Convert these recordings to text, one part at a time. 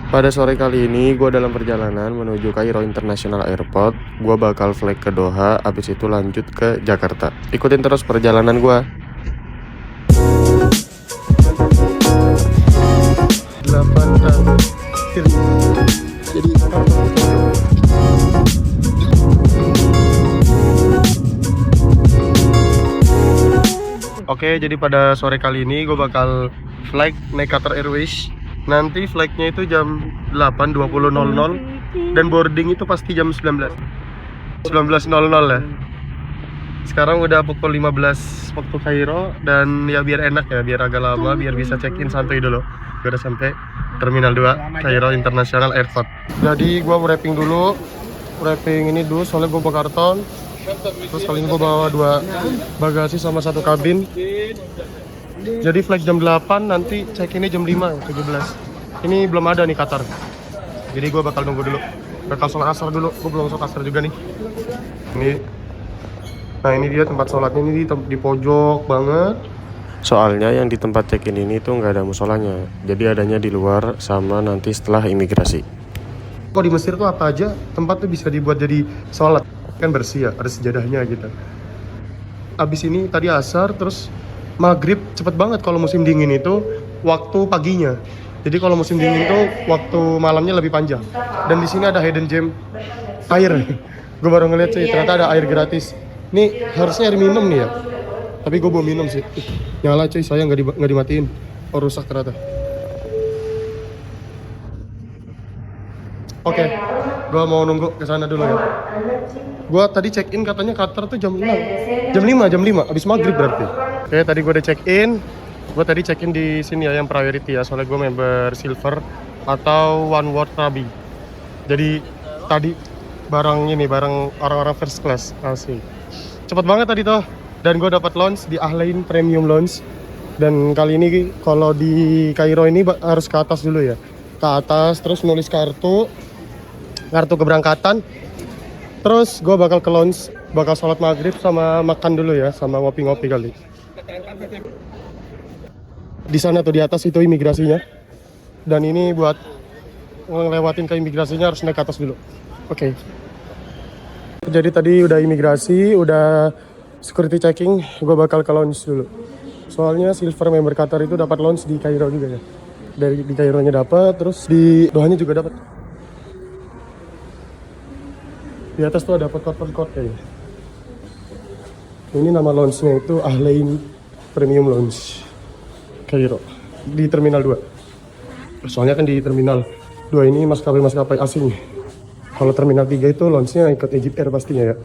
Pada sore kali ini, gue dalam perjalanan menuju Kairo International Airport. Gue bakal flight ke Doha, abis itu lanjut ke Jakarta. Ikutin terus perjalanan gue. 8 tahun. Jadi Oke, jadi pada sore kali ini gue bakal flight naik Qatar Airways. Nanti flightnya itu jam 8.20.00 dan boarding itu pasti jam 19.00 ya. Sekarang udah pukul 15 waktu Kairo dan ya biar enak ya, biar agak lama, biar bisa check-in santai dulu. Gue udah sampai Terminal 2 Kairo International Airport. Jadi gue wrapping dulu, wrapping ini dulu soalnya gue bawa karton. Terus kali ini gue bawa 2 bagasi sama 1 kabin. Jadi flight jam 8, nanti check-innya jam 5, 17. Ini belum ada nih Qatar. Jadi gue bakal nunggu dulu. Bakal sholat asar dulu, gue belum sholat asar juga nih. Nah ini dia tempat sholatnya, ini di pojok banget. Soalnya yang di tempat check-in ini tuh nggak ada musolanya. Jadi adanya di luar sama nanti setelah imigrasi. Kok di Mesir tuh apa aja tempat tuh bisa dibuat jadi sholat. Kan bersih ya, ada sejadahnya gitu. Abis ini tadi asar, terus maghrib cepet banget. Kalau musim dingin itu waktu paginya. Jadi kalau musim dingin itu waktu malamnya lebih panjang. Dan di sini ada hidden gem air. Gue baru ngeliat sih, ternyata ada air gratis. Ini harusnya air minum nih ya. Tapi gue mau minum sih. Nyala cuy, saya nggak dimatiin. Oh rusak ternyata. Oke, gue mau nunggu ke sana dulu ya. Gue tadi check in katanya Qatar tuh jam 6. Jam 5, abis maghrib berarti. Oke, tadi gue udah check in. Gue tadi check in di sini ya, yang priority ya. Soalnya gue member silver atau one world Trabi. Jadi tadi barang orang-orang first class. Asik. Cepet banget tadi tuh. Dan gue dapat lounge di Ahlain Premium Lounge. Dan kali ini kalau di Kairo ini harus ke atas dulu ya. Ke atas, terus nulis kartu keberangkatan. Terus gue bakal ke lounge, bakal sholat maghrib sama makan dulu ya, sama ngopi-ngopi kali. Di sana tuh di atas itu imigrasinya. Dan ini buat ngelewatin ke imigrasinya harus naik ke atas dulu. Oke. Jadi tadi udah imigrasi, udah security checking, gue bakal ke lounge dulu. Soalnya silver member Qatar itu dapat lounge di Kairo juga ya. Di Kaironya dapat, terus di Dohanya juga dapat. Di atas tuh ada pot-pot kayaknya. Ini nama lounge-nya itu Ahlain Premium Lounge Kairo di Terminal 2. Soalnya kan di Terminal 2 ini maskapai asing. Kalau Terminal 3 itu lounge-nya ikut Egypt Air pastinya ya.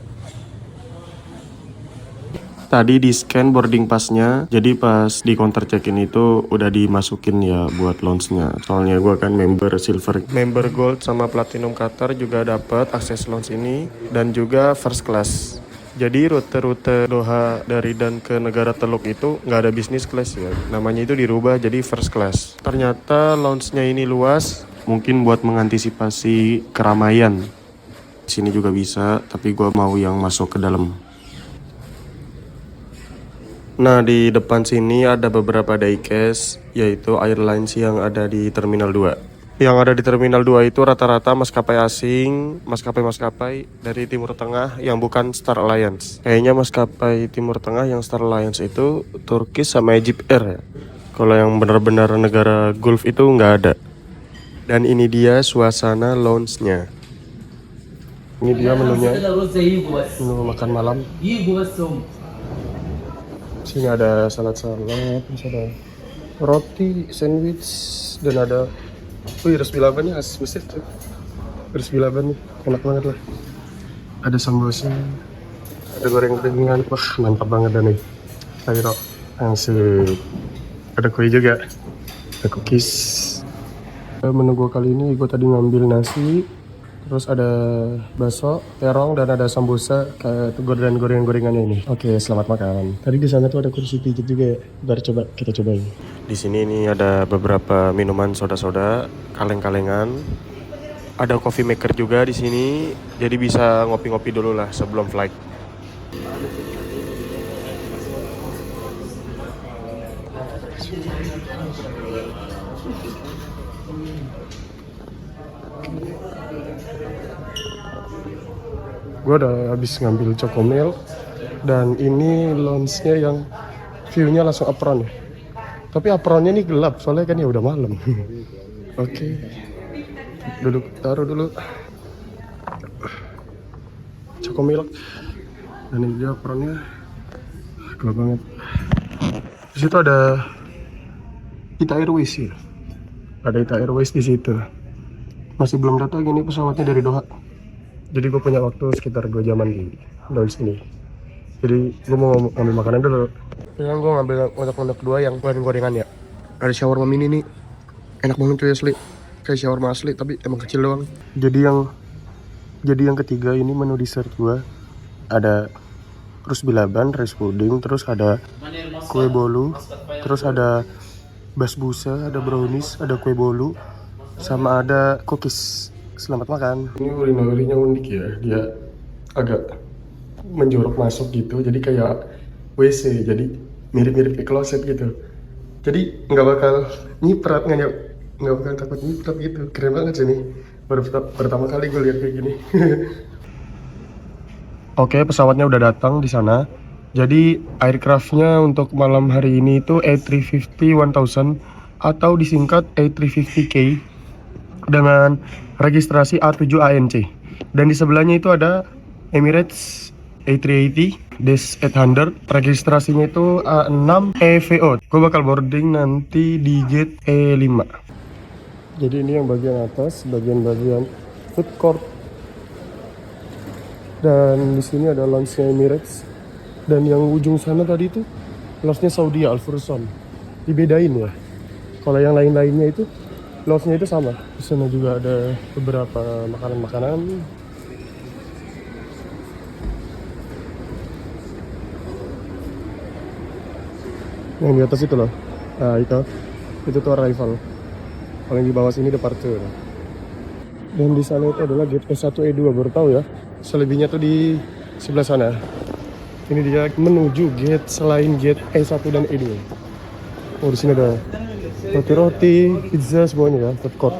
Tadi di scan boarding passnya, jadi pas di counter check-in itu udah dimasukin ya buat lounge-nya. Soalnya gue kan member silver, member gold sama platinum Qatar juga dapat akses lounge ini dan juga first class. Jadi rute-rute Doha dari dan ke negara Teluk itu nggak ada business class ya. Namanya itu dirubah jadi first class. Ternyata lounge-nya ini luas, mungkin buat mengantisipasi keramaian. Sini juga bisa, tapi gue mau yang masuk ke dalam. Nah, di depan sini ada beberapa diecast, yaitu airlines yang ada di Terminal 2. Yang ada di Terminal 2 itu rata-rata maskapai asing, maskapai dari Timur Tengah yang bukan Star Alliance. Kayaknya maskapai Timur Tengah yang Star Alliance itu Turkish sama Egypt Air ya. Kalau yang benar-benar negara Gulf itu nggak ada. Dan ini dia suasana lounge-nya. Ini dia menunya, menu makan malam. Sini ada salad, terus ada roti, sandwich, dan ada resi laban nih, khas Mesir tuh. Resi laban nih, enak banget lah. Ada sambosa, ada goreng-gorengan, wah mantap banget dah nih. Kairo, asik. Ada kue juga, ada cookies. Menu gue kali ini, gue tadi ngambil nasi, terus ada bakso, terong, dan ada sambusa kayak gorengan-gorengannya ini. Oke, selamat makan. Tadi di sana tuh ada kursi pijit juga ya. Ntar kita cobain. Di sini ini ada beberapa minuman soda-soda, kaleng-kalengan. Ada coffee maker juga di sini. Jadi bisa ngopi-ngopi dulu lah sebelum flight. Gue udah habis ngambil Chocomilk. Dan ini lounge-nya yang view-nya langsung apron ya. Tapi apronnya ini gelap soalnya kan ya udah malam. Oke. Duduk, taruh dulu. Chocomilk. Dan ini dia apronnya. Gelap banget. Di situ ada Ita Airways ya. Ada Ita Airways di situ. Masih belum datang ini pesawatnya dari Doha. Jadi gue punya waktu sekitar 2 jaman di lounge ini. Jadi gue mau ngambil makanan dulu. Sekarang gue ngambil untuk kedua yang goreng-gorengan ya. Ada shawarma mini nih. Enak banget cuy asli. Kayak shawarma asli tapi emang kecil doang. Jadi yang ketiga ini menu dessert gue. Ada rusbi laban, rice pudding, terus ada kue bolu, terus ada basbusa, ada brownies, ada kue bolu, sama ada cookies. Selamat makan. Ini urinary-nya unik ya. Dia agak menjorok masuk gitu, jadi kayak WC, jadi mirip-mirip kayak kloset gitu. Jadi nggak bakal nyiprat, nggak bakal takut nyiprat gitu. Keren banget sih nih. Baru pertama kali gue lihat kayak gini. Oke, pesawatnya udah datang di sana. Jadi aircraftnya untuk malam hari ini itu A350-1000 atau disingkat A350K dengan registrasi A7ANC. Dan di sebelahnya itu ada Emirates A380-800, registrasinya itu A6 EVO. Gue bakal boarding nanti di gate E5. Jadi ini yang bagian atas, bagian food court. Dan di sini ada lounge-nya Emirates. Dan yang ujung sana tadi itu lounge-nya Saudi Al Fursan. Dibedain ya. Kalau yang lain-lainnya itu lounge-nya itu sama. Di sana juga ada beberapa makanan-makanan. Yang di atas itu loh. Nah, itu tuh arrival. Kalau yang di bawah sini departure. Dan di sana itu adalah gate E1 E2, baru tahu ya. Selebihnya tuh di sebelah sana. Ini dia menuju gate selain gate E1 dan E2. Oh, di sini ada roti-roti, pizza semuanya ya, food court.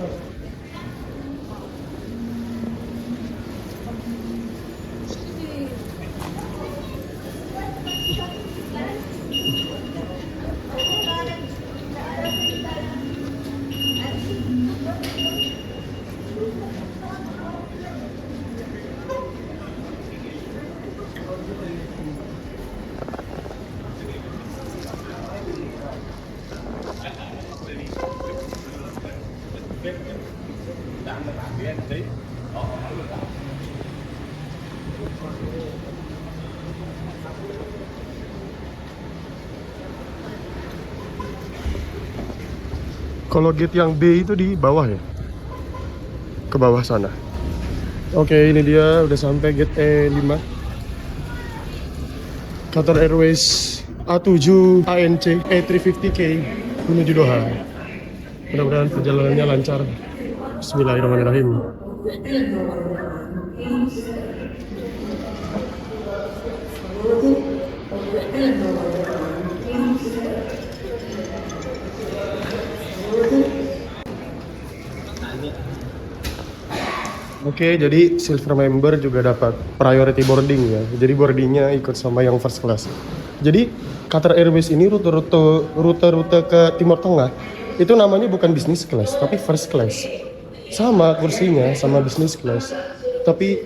Kalau gate yang B itu di bawah ya, ke bawah sana. Oke, ini dia udah sampai gate E5. Qatar Airways A7 ANC A350K menuju Doha. Mudah-mudahan perjalanannya lancar. Bismillahirrahmanirrahim. Oke, jadi silver member juga dapat priority boarding ya. Jadi boardingnya ikut sama yang first class. Jadi Qatar Airways ini rute ke Timur Tengah itu namanya bukan business class tapi first class. Sama kursinya, sama business class. Tapi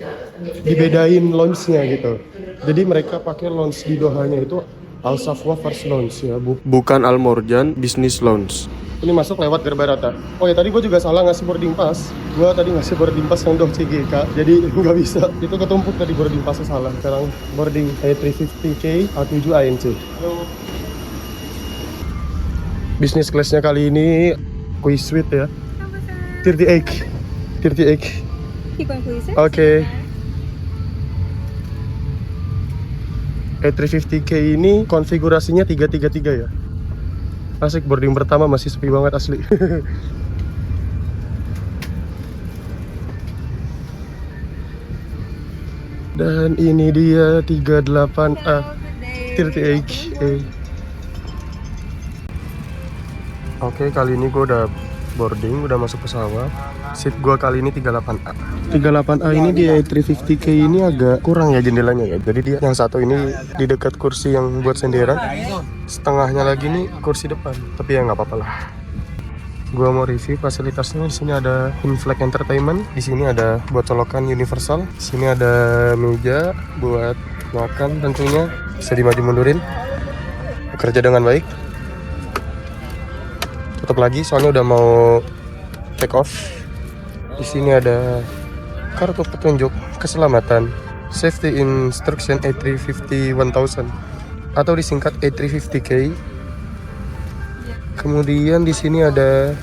dibedain lounge-nya gitu. Jadi mereka pakai lounge di Dohanya itu Al Safwa First Lounge ya, bukan Al Morjan Business Lounge. Ini masuk lewat gerbang rata. Oh ya, tadi gue juga salah ngasih boarding pass. Gue tadi ngasih boarding pass yang Doh CGK, jadi nggak bisa. Itu ketumpuk tadi boarding passnya salah. Sekarang boarding A350K A7 ANC. Business classnya kali ini quiz suite ya. 38. Oke. A350K ini konfigurasinya 333 ya. Asik, boarding pertama masih sepi banget asli. Dan ini dia 38A 38A. Oke, kali ini gue udah boarding, udah masuk pesawat. Seat gua kali ini 38A. 38A ini di A350K ini agak kurang ya jendelanya ya. Jadi dia yang satu ini di dekat kursi yang buat senderan, setengahnya lagi nih kursi depan. Tapi ya nggak apa-apa lah. Gua mau review fasilitasnya. Di sini ada in-flight entertainment. Di sini ada buat colokan universal. Di sini ada meja buat makan tentunya. Bisa dimaju mundurin. Bekerja dengan baik. Tutup lagi soalnya udah mau take off. Di sini ada kartu petunjuk keselamatan Safety Instruction A350 1000 atau disingkat A350K. Kemudian di sini ada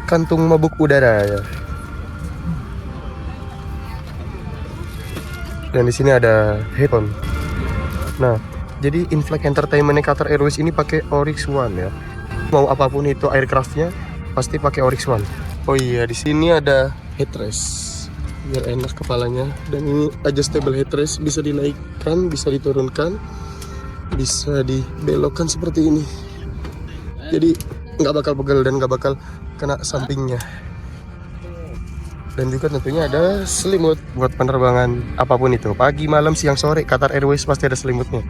kantung mabuk udara ya. Dan di sini ada headphone. Nah, jadi in-flight entertainment Qatar Airways ini pakai Oryx One ya. Mau apapun itu aircraftnya pasti pakai Oryx One. Oh iya, di sini ada headrest biar enak kepalanya. Dan ini adjustable headrest, bisa dinaikkan, bisa diturunkan, bisa dibelokkan seperti ini. Jadi nggak bakal pegel dan nggak bakal kena sampingnya. Dan juga tentunya ada selimut buat penerbangan apapun itu. Pagi, malam, siang, sore, Qatar Airways pasti ada selimutnya.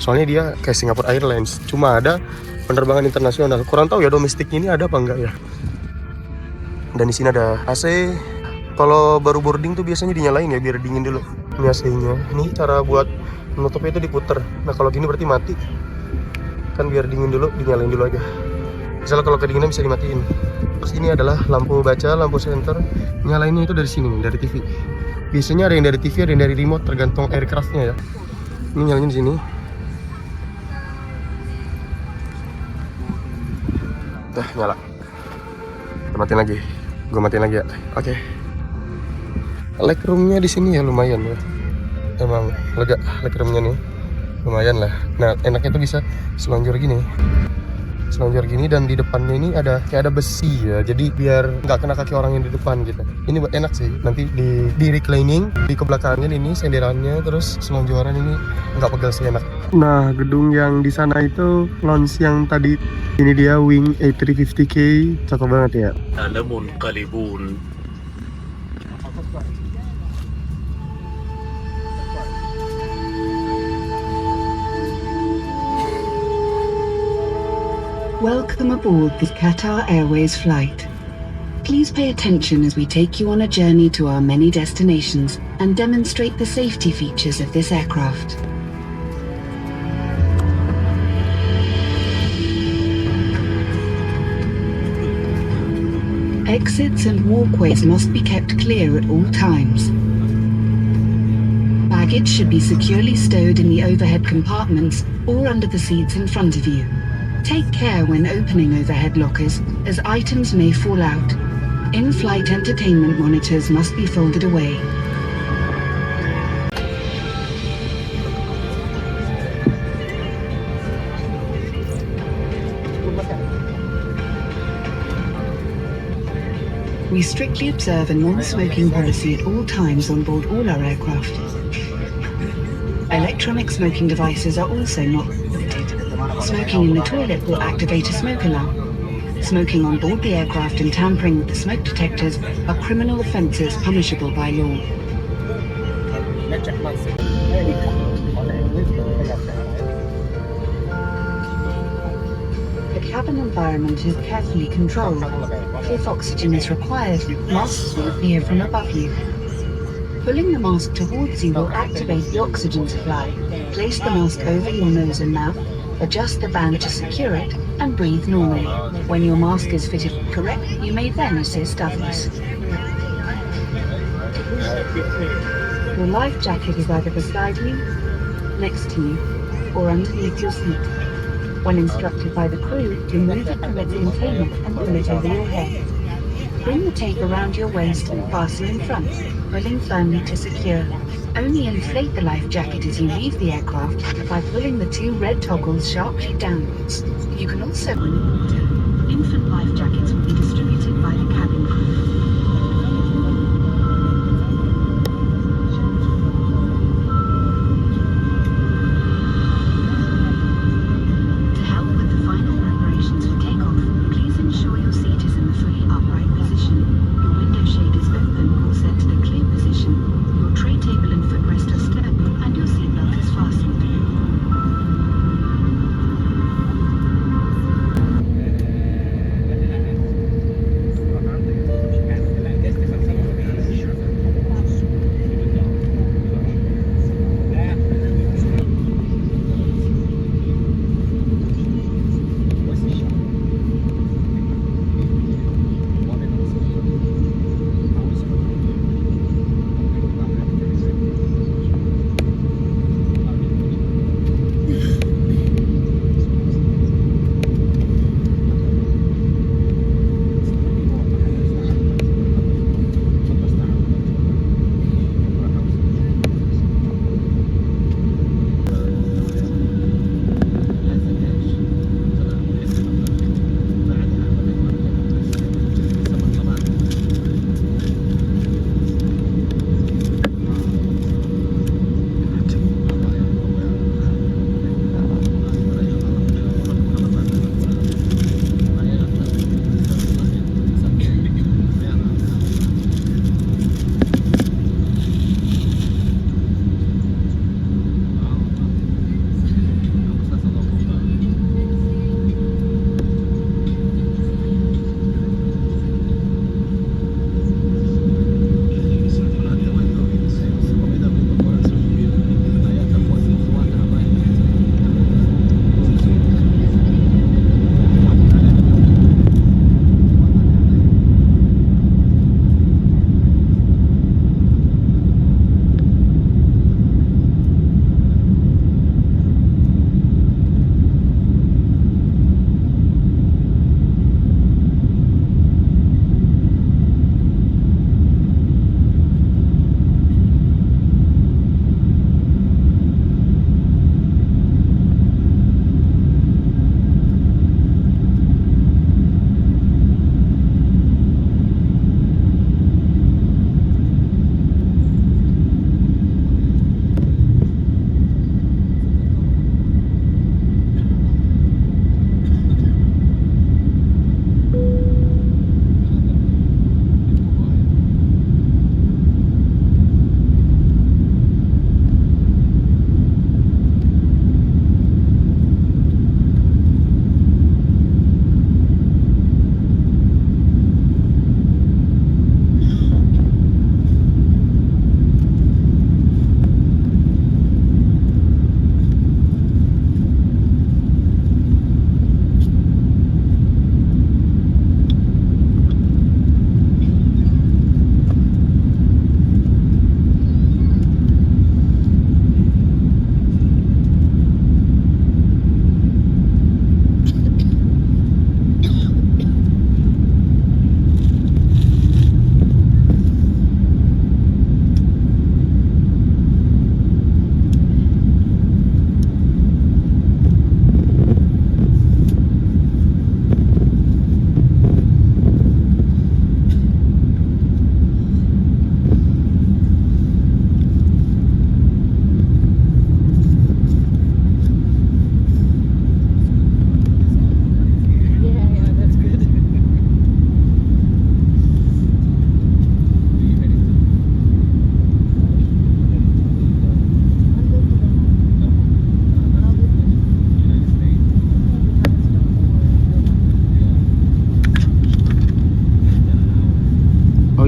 Soalnya dia kayak Singapore Airlines, cuma ada penerbangan internasional. Kurang tahu ya domestiknya ini ada apa enggak ya. Dan di sini ada AC. Kalau baru boarding tuh biasanya dinyalain ya biar dingin dulu. Ini AC-nya. Ini cara buat menutupnya itu diputer. Nah kalau gini berarti mati. Kan biar dingin dulu, dinyalain dulu aja. Misalnya kalau kedinginan bisa dimatiin. Terus ini adalah lampu baca, lampu senter. Nyalainnya itu dari sini nih, dari TV. Biasanya ada yang dari TV, ada yang dari remote, tergantung aircraftnya ya. Ini nyalainnya di sini. Dah nyala. Kita matiin lagi. Gue matiin lagi ya. Oke. Legroomnya di sini ya lumayan ya. Emang lega legroomnya nih. Lumayan lah. Nah enaknya tuh bisa selonjor gini. Selonjor gini dan di depannya ini ada kayak ada besi ya. Jadi biar nggak kena kaki orang yang di depan gitu. Ini enak sih. Nanti di reclining di kebelakangan ini senderannya terus selonjoran ini nggak pegel sih enak. Nah gedung yang di sana itu lounge yang tadi ini dia wing A350K cakep banget ya. Alamun kalibun. Welcome aboard this Qatar Airways flight. Please pay attention as we take you on a journey to our many destinations and demonstrate the safety features of this aircraft. Exits and walkways must be kept clear at all times. Baggage should be securely stowed in the overhead compartments or under the seats in front of you. Take care when opening overhead lockers, as items may fall out. In-flight entertainment monitors must be folded away. We strictly observe a non-smoking policy at all times on board all our aircraft. Electronic smoking devices are also not permitted. Smoking in the toilet will activate a smoke alarm. Smoking on board the aircraft and tampering with the smoke detectors are criminal offences punishable by law. The cabin environment is carefully controlled. If oxygen is required, masks will appear from above you. Pulling the mask towards you will activate the oxygen supply. Place the mask over your nose and mouth, adjust the band to secure it, and breathe normally. When your mask is fitted correctly, you may then assist others. Your life jacket is either beside you, next to you, or underneath your seat. When instructed by the crew, remove it from its containment and pull it over your head. Bring the tape around your waist and fasten in front, pulling firmly to secure. Only inflate the life jacket as you leave the aircraft by pulling the two red toggles sharply downwards. You can also infant life jackets will be distributed by the cabin crew. To help with the final preparations for takeoff, please ensure your seat is in the fully up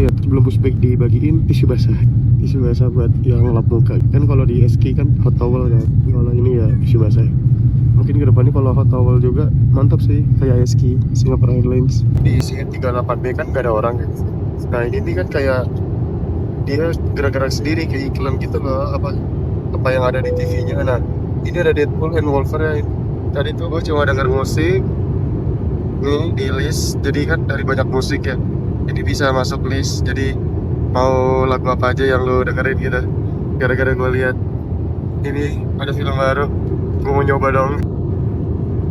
ya, sebelum pushback dibagiin tisu basah buat yang lap muka. Kan kalau di SK kan hot towel kan, kalau ini ya tisu basah. Mungkin kedepannya kalau hot towel juga mantap sih, kayak SK, Singapore Airlines. Di CN38B kan gak ada orang kan. Nah ini kan kayak dia gerak-gerak sendiri kayak iklan gitu loh, apa yang ada di TV-nya. Nah ini ada Deadpool and Wolverine. Tadi tuh gue cuma denger musik nih di list, jadi kan dari banyak musik ya, jadi bisa masuk list. Jadi mau lagu apa aja yang lo dengerin gitu. Gara-gara gue lihat ini ada film baru, gue mau nyoba dong.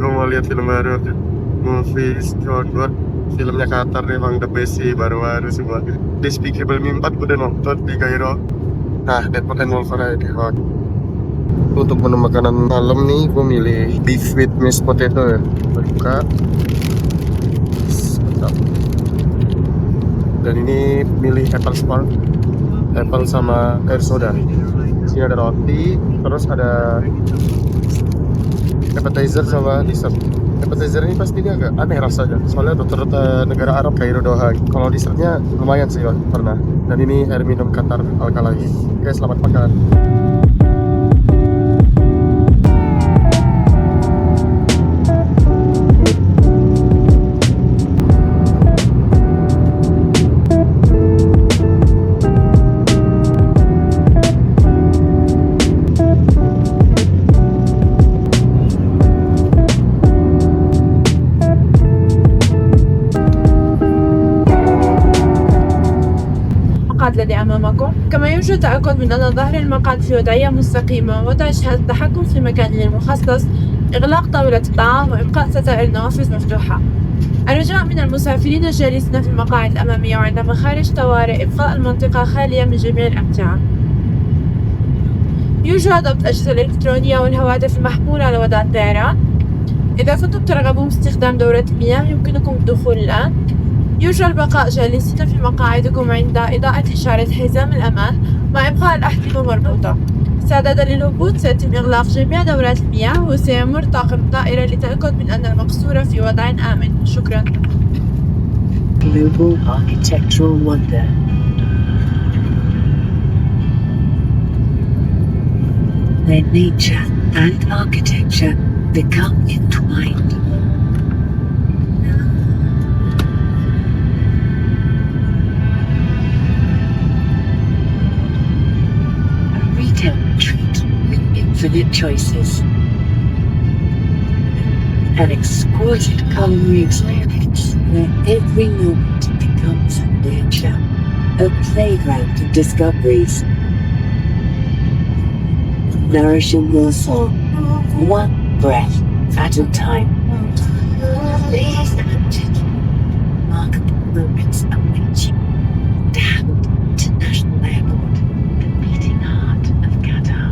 Gue mau lihat film baru, Movies Convert, filmnya Qatar nih, emang the best sih, baru-baru semua. Despicable Me 4 gue udah nonton di Cairo. Nah, Deadpool and Wolverine. Untuk menu makanan malam nih, gue milih beef with mashed potato ya. Buka. Dan ini milih apple spark, apple sama air soda. Sini ada roti, terus ada appetizer sama dessert. Appetizer ini pasti dia agak aneh rasanya, soalnya rata-rata negara Arab kayak Doha. Kalau dessertnya lumayan sih pernah. Dan ini air minum Qatar Alkalai. Oke, selamat makan. المقعد الذي أمامكم. كما يرجى التأكد من أن ظهر المقعد في وضعية مستقيمة، وضع جهاز التحكم في مكانه المخصص، إغلاق طاولة الطعام، وإبقاء ستائر النوافذ مفتوحة. الرجاء من المسافرين الجالسين في المقاعد الأمامية وعند مخارج طوارئ إبقاء المنطقة خالية من جميع الأمتعة. يرجى ضبط الأجهزة الإلكترونية والهواتف المحمولة على وداع الطيران. إذا كنتم ترغبون باستخدام دورة المياه يمكنكم الدخول الآن. يرجى البقاء جالسين في مقاعدكم عند إضاءة إشارة حزام الأمان مع إبقاء الأحزمة مربوطة. استعدادا للهبوط سيتم إغلاق جميع دورات المياه، وسيمر طاقم الطائرة للتأكد من أن المقصورة في وضع آمن. شكرا. Global architectural wonder. Where nature and architecture become entwined. A retail treat with infinite choices. An exquisite culinary experience where every moment becomes an adventure. A playground of discoveries. Nourishing your soul, one breath at a time. Ladies and gentlemen, remarkable moments await you. Downed International Airport, the beating heart of Qatar.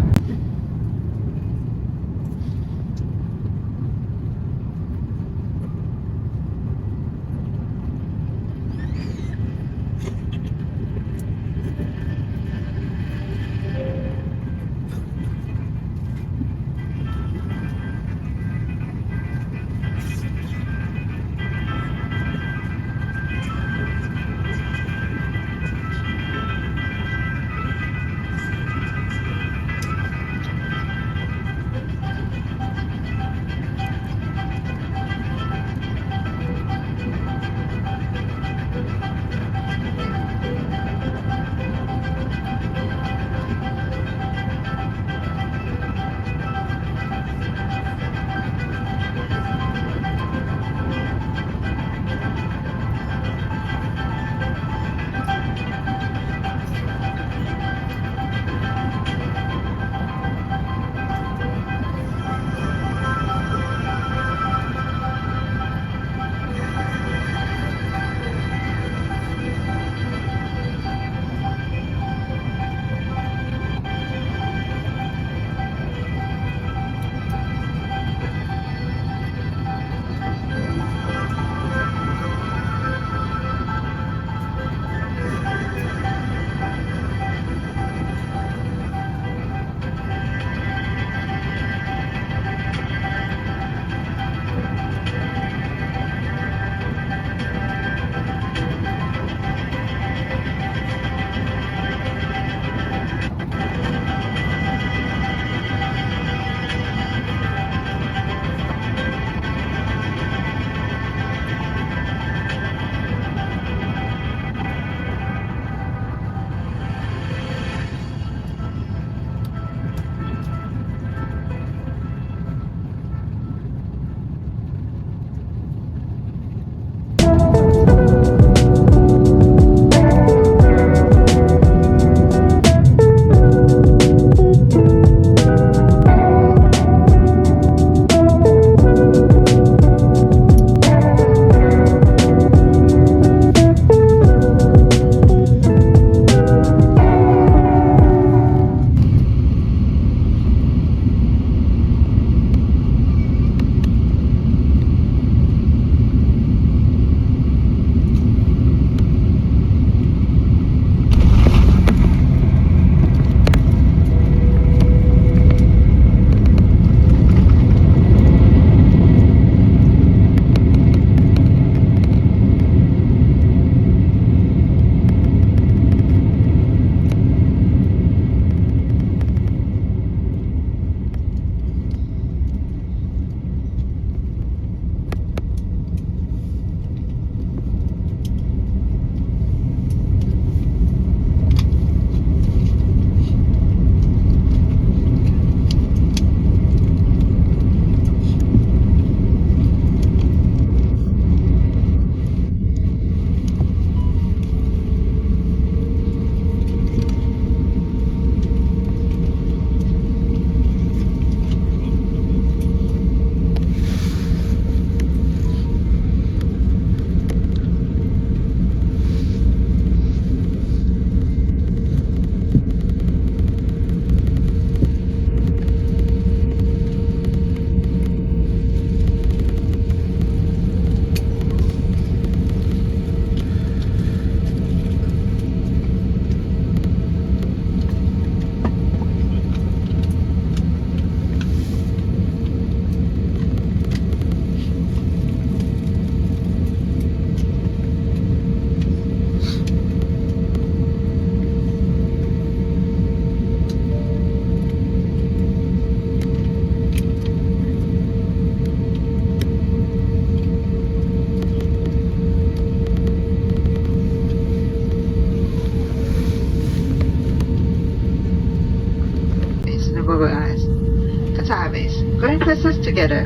services together.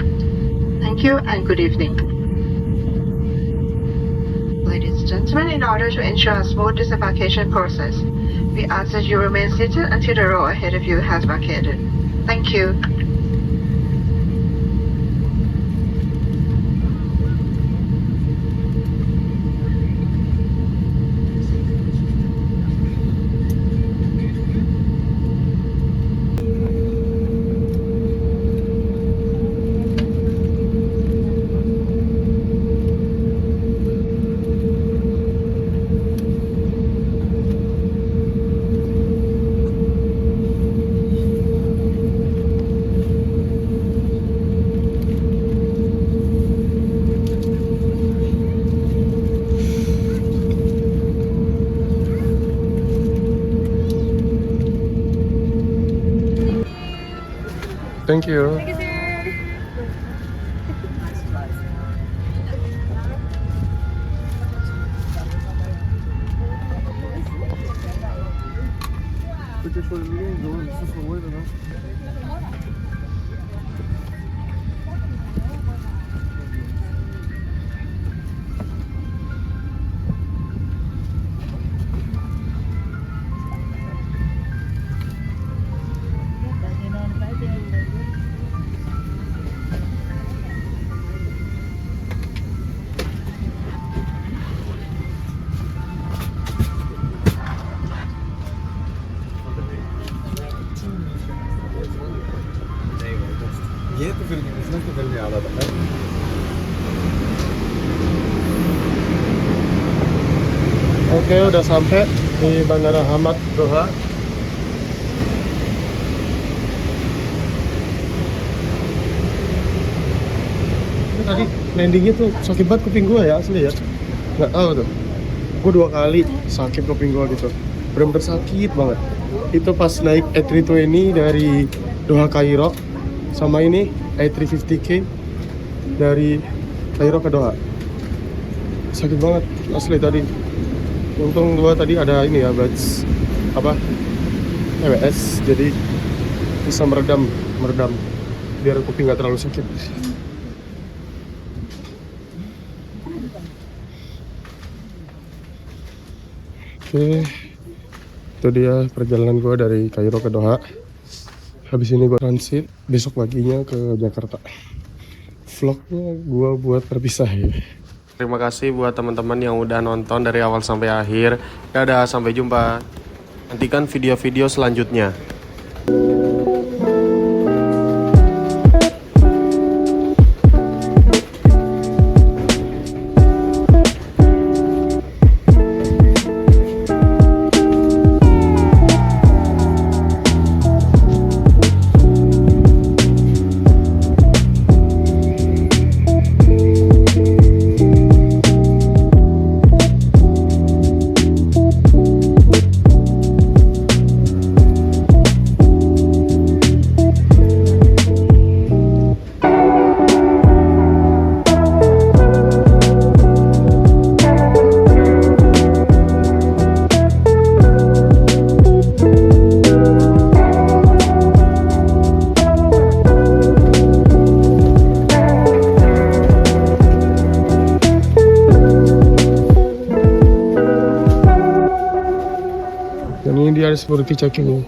Thank you and good evening. Ladies and gentlemen, in order to ensure a smooth disembarkation process, we ask that you remain seated until the row ahead of you has vacated. Thank you. Thank you. Oke, udah sampai di Bandara Hamad Doha. Ini tadi landingnya tuh sakit banget kuping gua ya, asli ya. Nggak tahu tuh. Gua 2 kali sakit kuping gua gitu. Bener-bener sakit banget. Itu pas naik A320 dari Doha Kairo, sama ini A350K dari Kairo ke Doha. Sakit banget asli tadi. Untung gua tadi ada ini ya, badge apa EWS, jadi bisa meredam biar kuping nggak terlalu sakit. Oke, itu dia perjalanan gua dari Kairo ke Doha. Habis ini gua transit, besok paginya ke Jakarta. Vlognya gua buat terpisah ya. Terima kasih buat teman-teman yang udah nonton dari awal sampai akhir. Dadah, sampai jumpa. Nantikan video-video selanjutnya. Dan ini dia security checking.